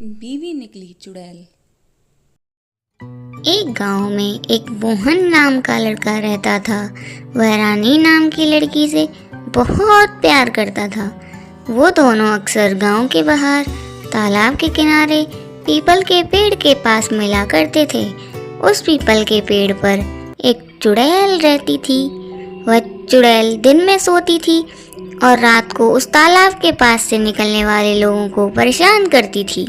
बीवी निकली चुड़ैल। एक गांव में एक मोहन नाम का लड़का रहता था। वह रानी नाम की लड़की से बहुत प्यार करता था। वो दोनों अक्सर गांव के बाहर तालाब के किनारे पीपल के पेड़ के पास मिला करते थे। उस पीपल के पेड़ पर एक चुड़ैल रहती थी। वह चुड़ैल दिन में सोती थी और रात को उस तालाब के पास से निकलने वाले लोगों को परेशान करती थी।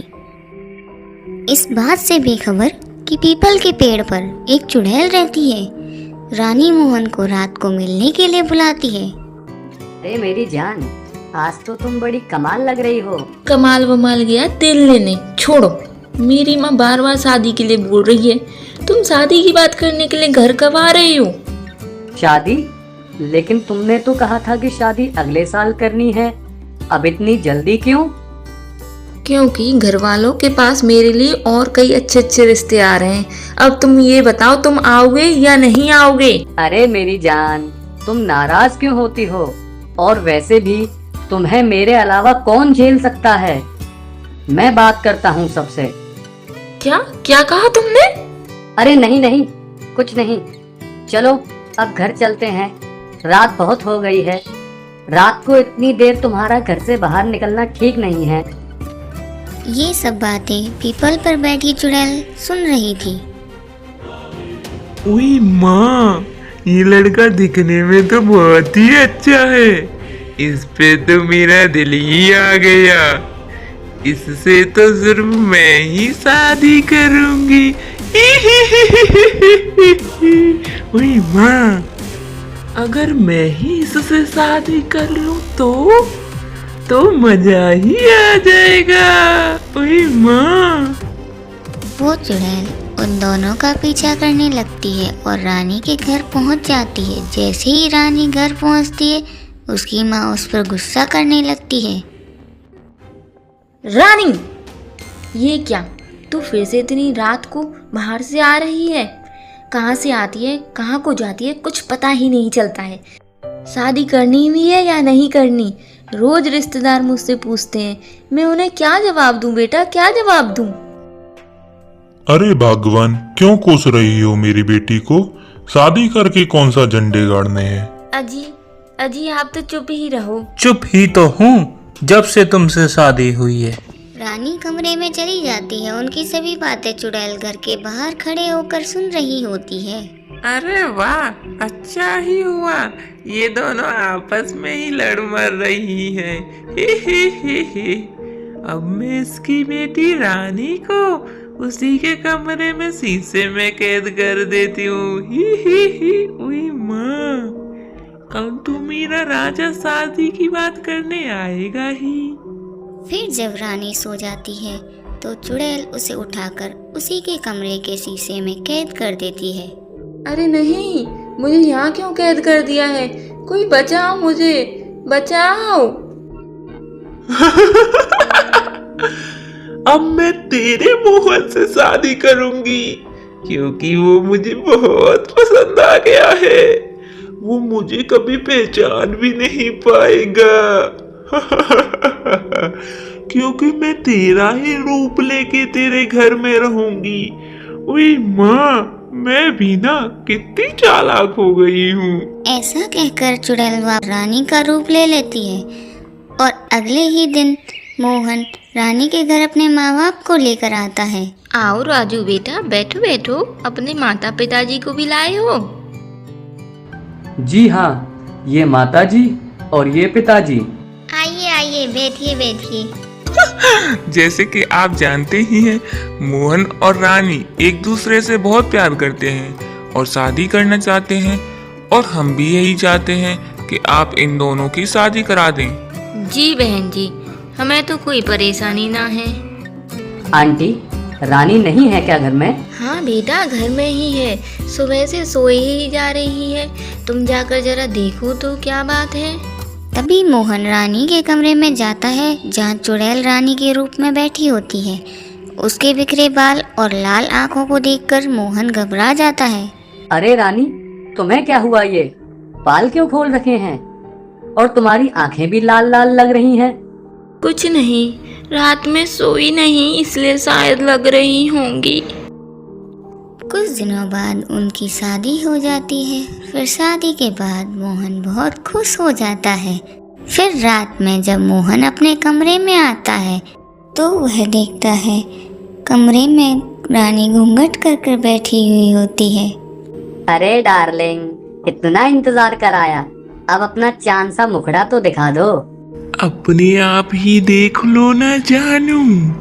इस बात से बेखबर कि पीपल के पेड़ पर एक चुड़ैल रहती है, रानी मोहन को रात को मिलने के लिए बुलाती है। अरे मेरी जान, आज तो तुम बड़ी कमाल लग रही हो। कमाल वमाल गया तेल लेने, छोड़ो। मेरी माँ बार बार शादी के लिए बोल रही है। तुम शादी की बात करने के लिए घर कब आ रही हो? शादी? लेकिन तुमने तो कहा था कि शादी अगले साल करनी है। अब इतनी जल्दी क्यों? क्योंकि घर वालों के पास मेरे लिए और कई अच्छे अच्छे रिश्ते आ रहे हैं। अब तुम ये बताओ, तुम आओगे या नहीं आओगे? अरे मेरी जान, तुम नाराज क्यों होती हो? और वैसे भी तुम्हें मेरे अलावा कौन झेल सकता है? मैं बात करता हूँ सबसे। क्या क्या कहा तुमने? अरे नहीं नहीं, कुछ नहीं। चलो अब घर चलते हैं, रात बहुत हो गई है। रात को इतनी देर तुम्हारा घर से बाहर निकलना ठीक नहीं है। ये सब बातें पीपल पर बैठी चुड़ैल सुन रही थी। ओए माँ, ये लड़का दिखने में तो बहुत ही अच्छा है। इस पे तो मेरा दिल ही आ गया। इससे तो सिर्फ मैं ही शादी करूंगी। ओए माँ, अगर मैं ही इससे शादी कर लूं तो मजा ही आ जाएगा। ओए माँ। वो चुड़ैल उन दोनों का पीछा करने लगती है और रानी के घर पहुंच जाती है। जैसे ही रानी घर पहुंचती है, उसकी माँ उस पर गुस्सा करने लगती है। रानी, ये क्या? तू फिर से इतनी रात को बाहर से आ रही है? कहाँ से आती है, कहाँ को जाती है, कुछ पता ही नहीं चलता है। शादी करनी भी है या नहीं करनी? रोज रिश्तेदार मुझसे पूछते हैं, मैं उन्हें क्या जवाब दूं बेटा, क्या जवाब दूं? अरे भगवान, क्यों कोस रही हो मेरी बेटी को? शादी करके कौन सा झंडे गाड़ने हैं? अजी अजी, आप तो चुप ही रहो। चुप ही तो हूँ, जब से तुमसे शादी हुई है। रानी कमरे में चली जाती है। उनकी सभी बातें चुड़ैल घर के बाहर खड़े होकर सुन रही होती है। अरे वाह, अच्छा ही हुआ। ये दोनों आपस में ही लड़ मर रही हैं। हे। अब मैं इसकी बेटी रानी को उसी के कमरे में शीशे में कैद कर देती हूँ। ही। ओए माँ, कल तो मेरा राजा शादी की बात करने आएगा ही। फिर जब रानी सो जाती है तो चुड़ैल उसे उठाकर उसी के कमरे के शीशे में कैद कर देती है। अरे नहीं, मुझे यहाँ क्यों कैद कर दिया है? कोई बचाओ, मुझे बचाओ। अब मैं तेरे मोहन से शादी करूंगी, क्योंकि वो मुझे बहुत पसंद आ गया है। वो मुझे कभी पहचान भी नहीं पाएगा। क्योंकि मैं तेरा ही रूप लेके तेरे घर में रहूंगी। ओए माँ, मैं भी ना कितनी चालाक हो गई हूँ। ऐसा कहकर चुड़ैल रानी का रूप ले लेती है और अगले ही दिन मोहन रानी के घर अपने माँ बाप को लेकर आता है। आओ राजू बेटा, बैठो बैठो। अपने माता पिताजी को भी लाए हो? जी हाँ, ये माता जी और ये पिताजी। आइए आइए, बैठिए बैठिए। जैसे कि आप जानते ही हैं, मोहन और रानी एक दूसरे से बहुत प्यार करते हैं और शादी करना चाहते हैं, और हम भी यही चाहते हैं कि आप इन दोनों की शादी करा दें। जी बहन जी, हमें तो कोई परेशानी ना है। आंटी, रानी नहीं है क्या घर में? हाँ बेटा, घर में ही है। सुबह से सोए ही जा रही है। तुम जाकर जरा देखो तो क्या बात है। तभी मोहन रानी के कमरे में जाता है, जहाँ चुड़ैल रानी के रूप में बैठी होती है। उसके बिखरे बाल और लाल आंखों को देखकर मोहन घबरा जाता है। अरे रानी, तुम्हें क्या हुआ? ये बाल क्यों खोल रखे हैं? और तुम्हारी आंखें भी लाल लाल लग रही हैं। कुछ नहीं, रात में सोई नहीं इसलिए शायद लग रही होंगी। कुछ दिनों बाद उनकी शादी हो जाती है। फिर शादी के बाद मोहन बहुत खुश हो जाता है। फिर रात में जब मोहन अपने कमरे में आता है तो वह देखता है कमरे में रानी घूंघट कर बैठी हुई होती है। अरे डार्लिंग, इतना इंतजार कराया, अब अपना चांद सा मुखड़ा तो दिखा दो। अपने आप ही देख लो ना जानू।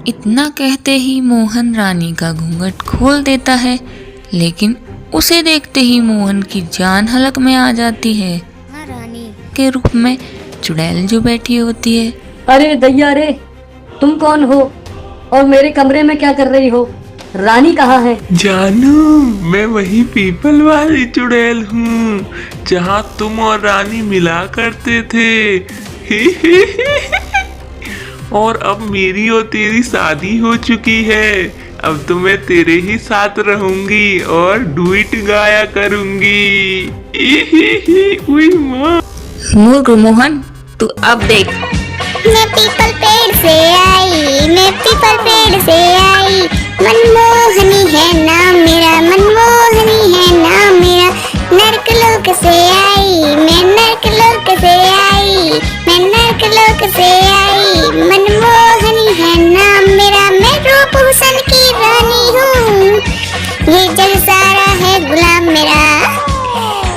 इतना कहते ही मोहन रानी का घूंघट खोल देता है, लेकिन उसे देखते ही मोहन की जान हलक में आ जाती है। रानी के रूप में चुड़ैल जो बैठी होती है। अरे दैया रे, तुम कौन हो और मेरे कमरे में क्या कर रही हो? रानी कहाँ है? जानू, मैं वही पीपल वाली चुड़ैल हूँ जहाँ तुम और रानी मिला करते थे। और अब मेरी और तेरी शादी हो चुकी है। अब तो मैं तेरे ही साथ रहूंगी और डुइट गाया करूंगी। उई माँ। मूर्ख मोहन, तू अब देख। मैं पीपल पेड़ से आई, मैं पीपल पेड़ से आई, मनमोहनी है नाम मेरा, मनमोहनी है नाम मेरा, नरकलोक से आई, मैं नरकलोक से आई, मैं नरकलोक से आई, मनमोहनी है नाम मेरा, मैं रूप हुसन की रानी हूँ, ये जग सारा है गुलाम मेरा,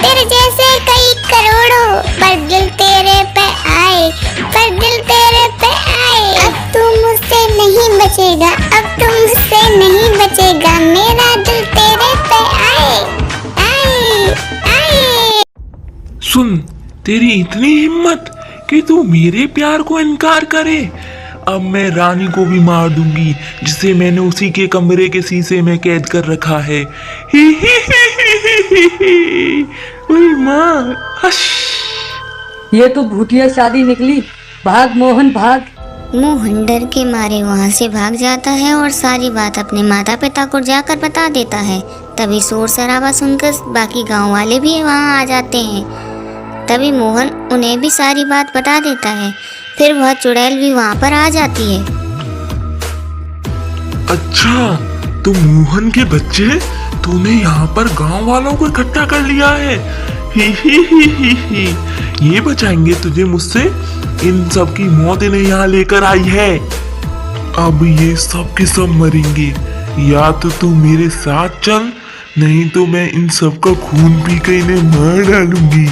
तेरे जैसे कई करोड़ों, पर दिल तेरे पे आए, पर दिल तेरे पे आए, अब तू मुझसे नहीं बचेगा, अब तू मुझसे नहीं बचेगा, मेरा दिल तेरे पे आए, आए, आए। सुन, तेरी इतनी हिम्मत कि तू मेरे प्यार को इनकार करे। अब मैं रानी को भी मार दूंगी जिसे मैंने उसी के कमरे के शीशे में कैद कर रखा है। ओए माँ, हश। ये तो भूतिया शादी निकली। भाग मोहन भाग। मोहन डर के मारे वहाँ से भाग जाता है और सारी बात अपने माता पिता को जाकर बता देता है। तभी शोर शराबा सुनकर बाकी गांव वाले भी वहाँ आ जाते हैं। तभी मोहन उन्हें भी सारी बात बता देता है। फिर वह चुड़ैल भी वहाँ पर आ जाती है। अच्छा, तो मोहन के बच्चे, तूने यहाँ पर गांव वालों को इकट्ठा कर लिया है। ही। ये बचाएंगे तुझे मुझसे। इन सब की मौत इन्हें यहाँ लेकर आई है। अब ये सब के सब मरेंगे। या तो तू मेरे साथ चल, नहीं तो मैं इन सब का खून पी कर इन्हें मार डालूंगी।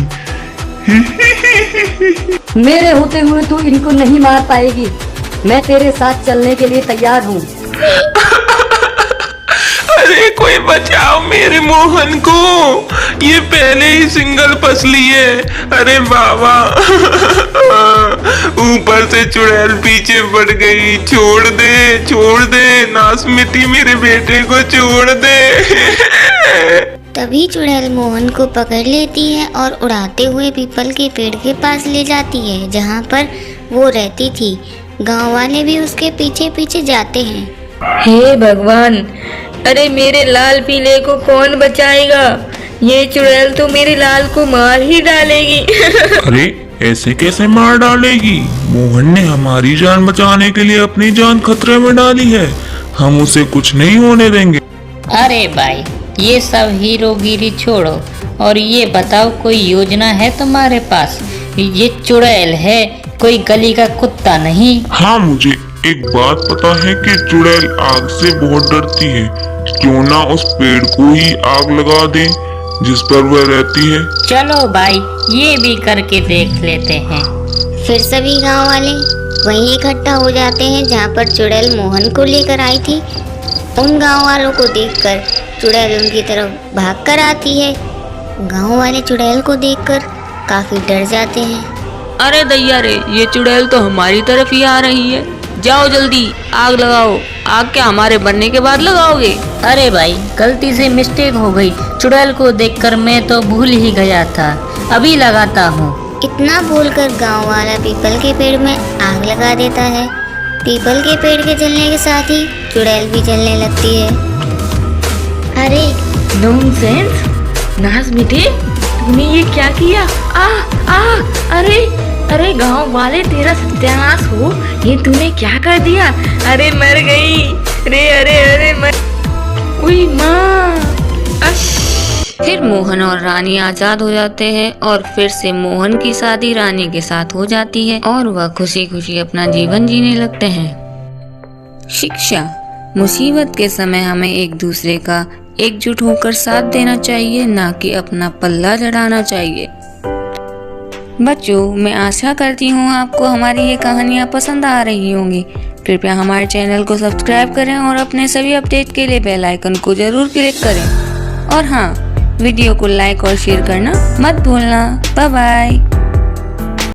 मेरे होते हुए तू इनको नहीं मार पाएगी। मैं तेरे साथ चलने के लिए तैयार हूँ। अरे कोई बचाओ मेरे मोहन को, ये पहले ही सिंगल फसली है। अरे बाबा, ऊपर से चुड़ैल पीछे पड़ गई। छोड़ दे नासमिती, मेरे बेटे को छोड़ दे। तभी चुड़ैल मोहन को पकड़ लेती है और उड़ाते हुए पीपल के पेड़ के पास ले जाती है जहाँ पर वो रहती थी। गांव वाले भी उसके पीछे पीछे जाते हैं। हे भगवान, अरे मेरे लाल पीले को कौन बचाएगा? ये चुड़ैल तो मेरे लाल को मार ही डालेगी। अरे ऐसे कैसे मार डालेगी? मोहन ने हमारी जान बचाने के लिए अपनी जान खतरे में डाली है। हम उसे कुछ नहीं होने देंगे। अरे भाई, ये सब हीरोगिरी छोड़ो और ये बताओ, कोई योजना है तुम्हारे पास? ये चुड़ैल है, कोई गली का कुत्ता नहीं। हाँ, मुझे एक बात पता है कि चुड़ैल आग से बहुत डरती है। क्यों ना उस पेड़ को ही आग लगा दें जिस पर वह रहती है। चलो भाई, ये भी करके देख लेते हैं। फिर सभी गांव वाले वहीं इकट्ठा हो जाते हैं जहाँ पर चुड़ैल मोहन को लेकर आई थी। उन गांव वालों को देखकर चुड़ैल उनकी तरफ भागकर आती है। गांव वाले चुड़ैल को देखकर काफी डर जाते हैं। अरे दैया रे, ये चुड़ैल तो हमारी तरफ ही आ रही है। जाओ जल्दी आग लगाओ। आग क्या हमारे बनने के बाद लगाओगे? अरे भाई, गलती से मिस्टेक हो गई। चुड़ैल को देखकर मैं तो भूल ही गया था। अभी लगाता हूँ। इतना बोलकर गांव वाला पीपल के पेड़ में आग लगा देता है। पीपल के पेड़ के जलने के साथ ही चुड़ैल भी जलने लगती है। अरे नॉनसेंस, नाज मिटे, तूने ये क्या किया? अरे गांव वाले, तेरा सत्यानाश हो। ये तूने क्या कर दिया? अरे मर गई रे, अरे अरे मर। उई माँ। फिर मोहन और रानी आजाद हो जाते हैं और फिर से मोहन की शादी रानी के साथ हो जाती है और वह खुशी खुशी अपना जीवन जीने लगते हैं। शिक्षा। मुसीबत के समय हमें एक दूसरे का एकजुट होकर साथ देना चाहिए, ना कि अपना पल्ला चढ़ाना चाहिए। बच्चों, मैं आशा करती हूँ आपको हमारी ये कहानियाँ पसंद आ रही होंगी। कृपया हमारे चैनल को सब्सक्राइब करें और अपने सभी अपडेट के लिए बेल आइकन को जरूर क्लिक करें। और हाँ, वीडियो को लाइक और शेयर करना मत भूलना। Bye bye.